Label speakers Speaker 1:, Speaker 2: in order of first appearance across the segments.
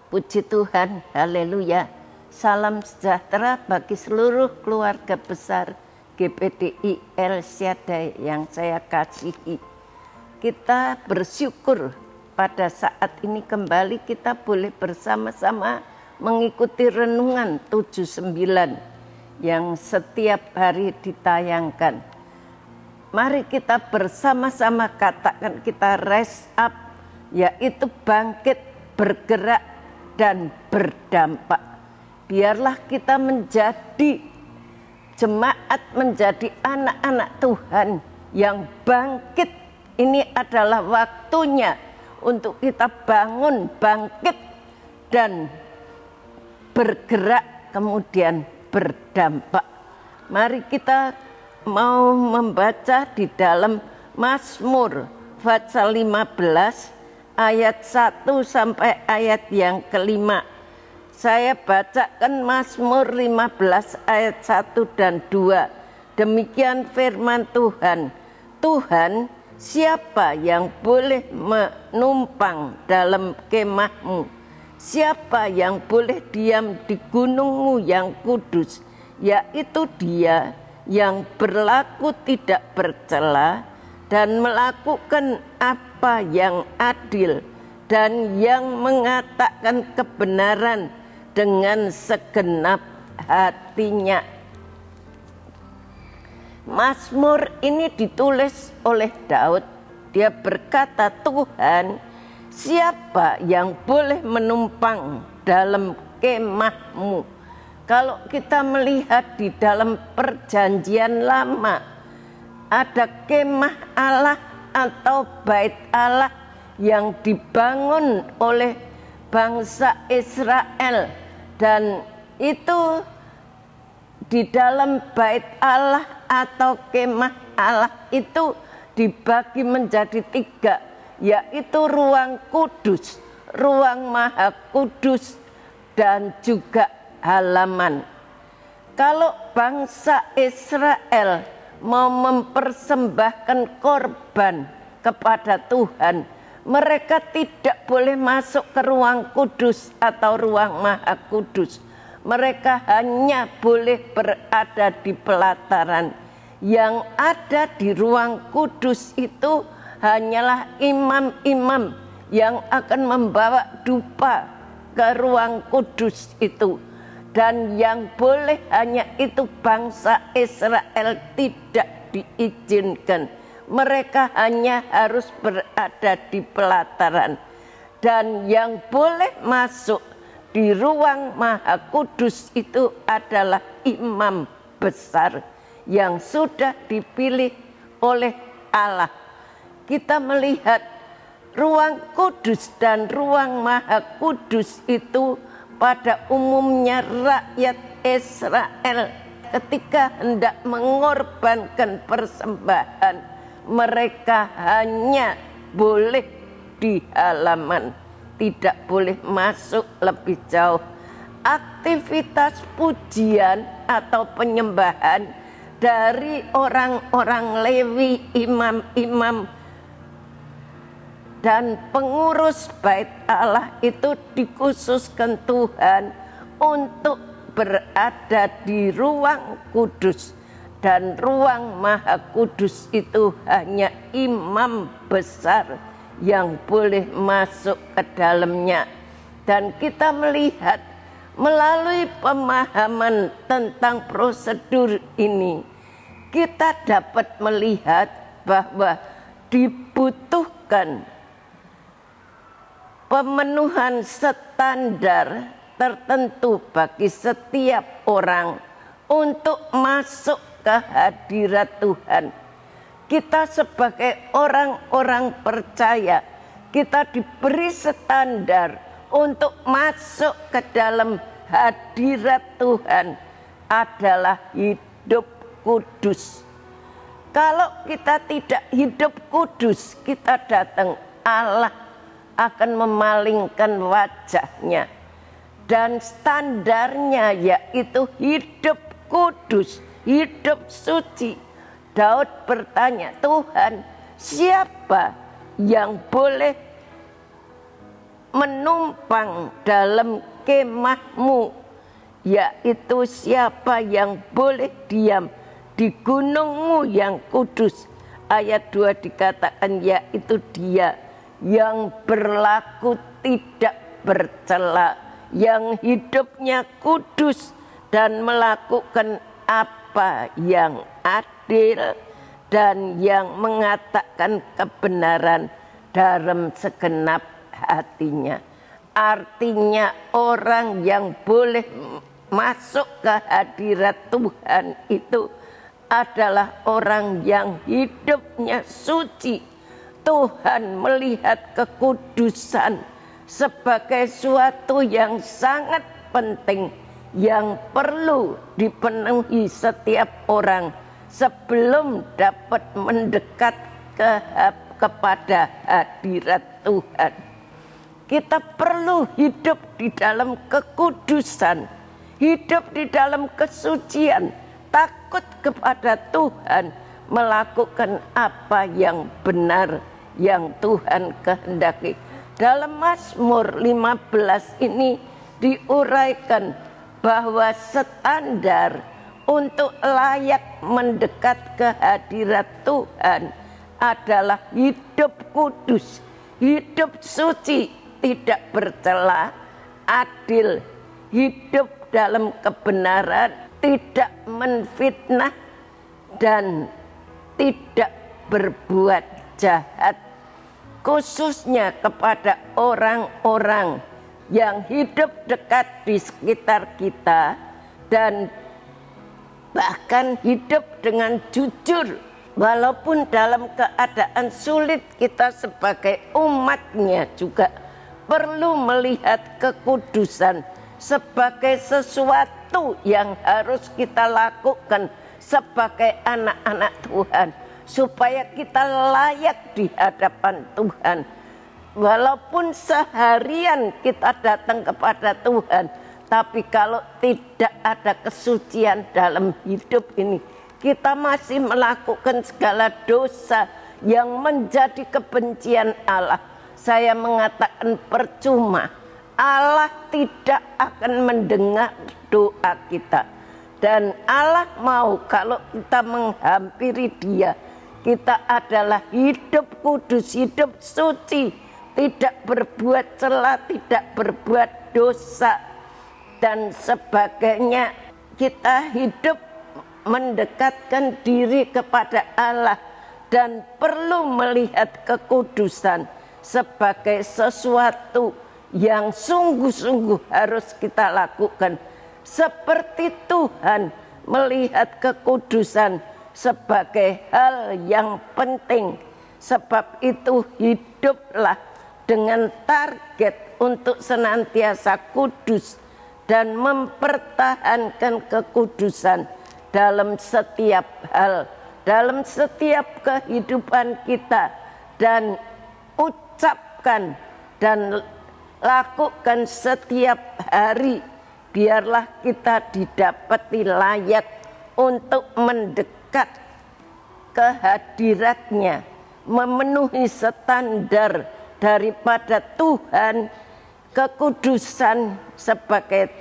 Speaker 1: Puji Tuhan, haleluya. Salam sejahtera bagi seluruh keluarga besar GPDI El Shaddai yang saya kasihi. Kita bersyukur pada saat ini kembali kita boleh bersama-sama mengikuti renungan 79 yang setiap hari ditayangkan. Mari kita bersama-sama katakan kita rise up, yaitu bangkit, bergerak, dan berdampak. Biarlah kita menjadi jemaat, menjadi anak-anak Tuhan yang bangkit. Ini adalah waktunya untuk kita bangun, bangkit, dan bergerak kemudian berdampak. Mari kita mau membaca di dalam Mazmur pasal 15 ayat 1 sampai ayat yang kelima. Saya bacakan Mazmur 15 ayat 1 dan 2. Demikian firman Tuhan. Tuhan, siapa yang boleh menumpang dalam kemahmu? Siapa yang boleh diam di gunungmu yang kudus? Yaitu dia yang berlaku tidak bercela dan melakukan apa yang adil dan yang mengatakan kebenaran dengan segenap hatinya. Mazmur ini ditulis oleh Daud. Dia berkata, Tuhan, siapa yang boleh menumpang dalam kemahmu? Kalau kita melihat di dalam perjanjian lama, ada kemah Allah atau bait Allah yang dibangun oleh bangsa Israel, dan itu di dalam bait Allah atau kemah Allah itu dibagi menjadi 3, yaitu ruang kudus, ruang maha kudus, dan juga halaman. Kalau bangsa Israel mau mempersembahkan korban kepada Tuhan, mereka tidak boleh masuk ke ruang kudus atau ruang maha kudus. Mereka hanya boleh berada di pelataran. Yang ada di ruang kudus itu hanyalah imam-imam yang akan membawa dupa ke ruang kudus itu. Dan yang boleh hanya itu bangsa Israel, tidak diizinkan. Mereka hanya harus berada di pelataran. Dan yang boleh masuk di ruang maha kudus itu adalah imam besar yang sudah dipilih oleh Allah. Kita melihat ruang kudus dan ruang maha kudus itu pada umumnya rakyat Israel ketika hendak mengorbankan persembahan, mereka hanya boleh di halaman, tidak boleh masuk lebih jauh. Aktivitas pujian atau penyembahan dari orang-orang Lewi, imam-imam, dan pengurus bait Allah itu dikhususkan Tuhan untuk berada di ruang kudus. Dan ruang maha kudus itu hanya imam besar yang boleh masuk ke dalamnya. Dan kita melihat melalui pemahaman tentang prosedur ini, kita dapat melihat bahwa dibutuhkan pemenuhan standar tertentu bagi setiap orang untuk masuk ke hadirat Tuhan. Kita sebagai orang-orang percaya, kita diberi standar untuk masuk ke dalam hadirat Tuhan adalah hidup kudus. Kalau kita tidak hidup kudus, kita datang, Allah akan memalingkan wajahnya. Dan standarnya yaitu hidup kudus, hidup suci. Daud bertanya, Tuhan, siapa yang boleh menumpang dalam kemahmu, yaitu siapa yang boleh diam di gunungmu yang kudus. Ayat 2 dikatakan yaitu dia yang berlaku tidak bercela, yang hidupnya kudus dan melakukan apa yang adil, dan yang mengatakan kebenaran dalam segenap hatinya. Artinya orang yang boleh masuk ke hadirat Tuhan itu adalah orang yang hidupnya suci. Tuhan melihat kekudusan sebagai suatu yang sangat penting, yang perlu dipenuhi setiap orang sebelum dapat mendekat kepada hadirat Tuhan. Kita perlu hidup di dalam kekudusan, hidup di dalam kesucian, takut kepada Tuhan, melakukan apa yang benar yang Tuhan kehendaki. Dalam Mazmur 15 ini diuraikan bahwa standar untuk layak mendekat ke hadirat Tuhan adalah hidup kudus, hidup suci, tidak bercela, adil, hidup dalam kebenaran, tidak menfitnah, dan tidak berbuat jahat, khususnya kepada orang-orang yang hidup dekat di sekitar kita dan bahkan hidup dengan jujur. Walaupun dalam keadaan sulit, kita sebagai umatnya juga perlu melihat kekudusan sebagai sesuatu yang harus kita lakukan sebagai anak-anak Tuhan, supaya kita layak di hadapan Tuhan. Walaupun seharian kita datang kepada Tuhan, tapi kalau tidak ada kesucian dalam hidup ini, kita masih melakukan segala dosa yang menjadi kebencian Allah. Saya mengatakan percuma, Allah tidak akan mendengar doa kita. Dan Allah mau kalau kita menghampiri Dia, kita adalah hidup kudus, hidup suci, tidak berbuat cela, tidak berbuat dosa, dan sebagainya. Kita hidup mendekatkan diri kepada Allah dan perlu melihat kekudusan sebagai sesuatu yang sungguh-sungguh harus kita lakukan. Seperti Tuhan melihat kekudusan sebagai hal yang penting. Sebab itu hiduplah dengan target untuk senantiasa kudus dan mempertahankan kekudusan dalam setiap hal, dalam setiap kehidupan kita, dan ucapkan dan lakukan setiap hari. Biarlah kita didapati layak untuk mendekat ke hadiratnya, memenuhi standar daripada Tuhan, kekudusan sebagai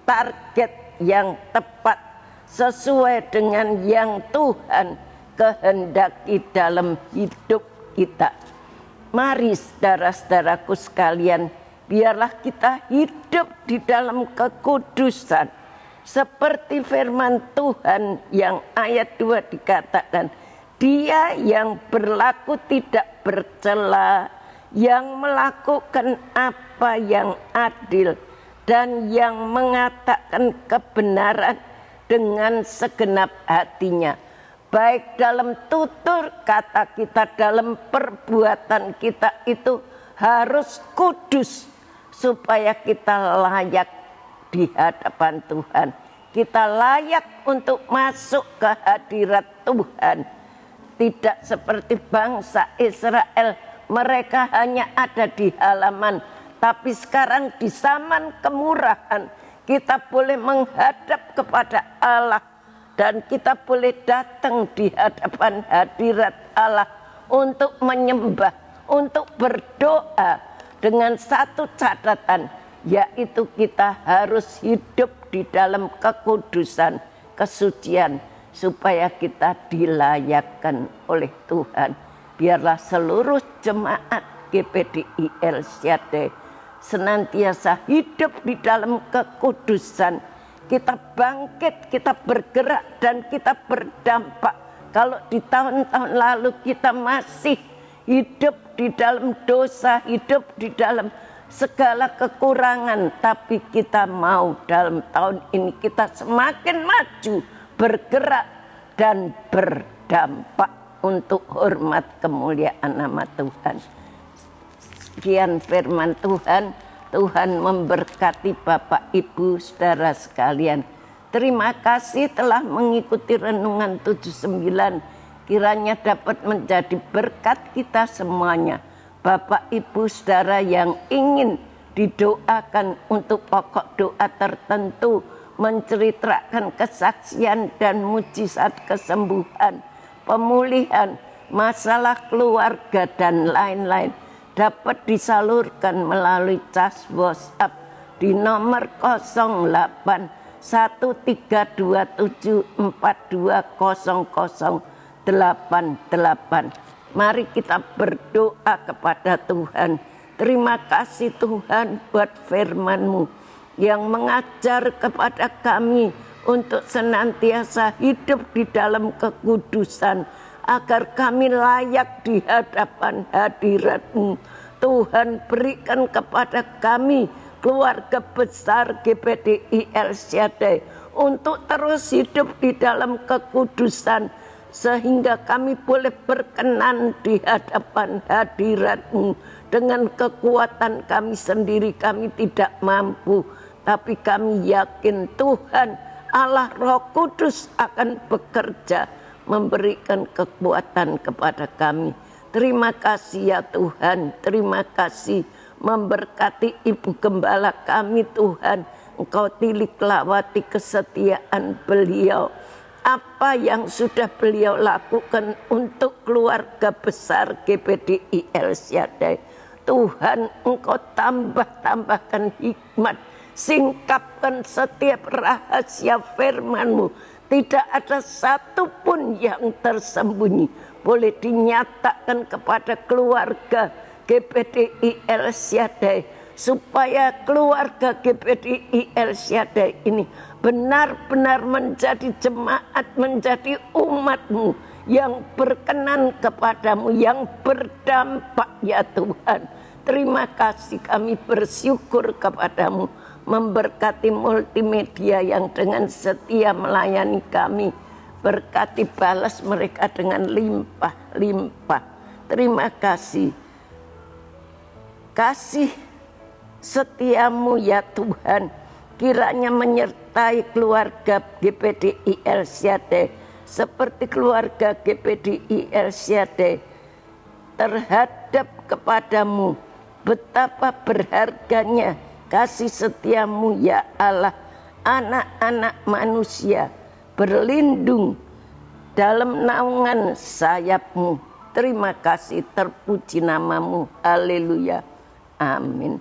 Speaker 1: target yang tepat sesuai dengan yang Tuhan kehendaki dalam hidup kita. Mari saudara-saudaraku sekalian, biarlah kita hidup di dalam kekudusan seperti firman Tuhan yang ayat 2 dikatakan, Dia yang berlaku tidak bercela, yang melakukan apa yang adil, dan yang mengatakan kebenaran dengan segenap hatinya. Baik dalam tutur kata kita, dalam perbuatan kita itu harus kudus, supaya kita layak di hadapan Tuhan. Kita layak untuk masuk ke hadirat Tuhan. Tidak seperti bangsa Israel, mereka hanya ada di halaman. Tapi sekarang di zaman kemurahan, kita boleh menghadap kepada Allah. Dan kita boleh datang di hadapan hadirat Allah untuk menyembah, untuk berdoa, dengan satu catatan, yaitu kita harus hidup di dalam kekudusan, kesucian, supaya kita dilayakkan oleh Tuhan. Biarlah seluruh jemaat GPDI El Shaddai senantiasa hidup di dalam kekudusan. Kita bangkit, kita bergerak, dan kita berdampak. Kalau di tahun-tahun lalu kita masih hidup di dalam dosa, hidup di dalam segala kekurangan, tapi kita mau dalam tahun ini kita semakin maju, bergerak dan berdampak untuk hormat kemuliaan nama Tuhan. Sekian firman Tuhan. Tuhan memberkati Bapak Ibu saudara sekalian. Terima kasih telah mengikuti renungan 79. Kiranya dapat menjadi berkat kita semuanya. Bapak Ibu saudara yang ingin didoakan untuk pokok doa tertentu, menceritakan kesaksian dan mujizat kesembuhan, pemulihan, masalah keluarga dan lain-lain, dapat disalurkan melalui cas WhatsApp di nomor 08 1327420088. Mari kita berdoa kepada Tuhan. Terima kasih Tuhan buat firman-Mu yang mengajar kepada kami untuk senantiasa hidup di dalam kekudusan, agar kami layak di hadapan hadirat-Mu. Tuhan, berikan kepada kami keluarga besar GPDI El Shaddai untuk terus hidup di dalam kekudusan, sehingga kami boleh berkenan di hadapan hadirat-Mu. Dengan kekuatan kami sendiri kami tidak mampu, tapi kami yakin Tuhan Allah Roh Kudus akan bekerja memberikan kekuatan kepada kami. Terima kasih ya Tuhan, terima kasih memberkati Ibu Gembala kami Tuhan. Engkau tilik lawati kesetiaan beliau. Apa yang sudah beliau lakukan untuk keluarga besar GPDI El Shaddai, Tuhan Engkau tambahkan hikmat, singkapkan setiap rahasia firman-Mu. Tidak ada satupun yang tersembunyi. Boleh dinyatakan kepada keluarga GPDI El Shaddai, supaya keluarga GPDI El Shaddai ini benar-benar menjadi jemaat, menjadi umat-Mu yang berkenan kepadamu, yang berdampak ya Tuhan. Terima kasih, kami bersyukur kepadamu. Memberkati multimedia yang dengan setia melayani kami. Berkati, balas mereka dengan limpah-limpah. Terima kasih. Kasih setiamu ya Tuhan, kiranya menyertai keluarga GPDI El Shaddai, seperti keluarga GPDI El Shaddai terhadap kepadamu. Betapa berharganya kasih setiamu ya Allah. Anak-anak manusia berlindung dalam naungan sayap-Mu. Terima kasih, terpuji nama-Mu. Haleluya. Amin.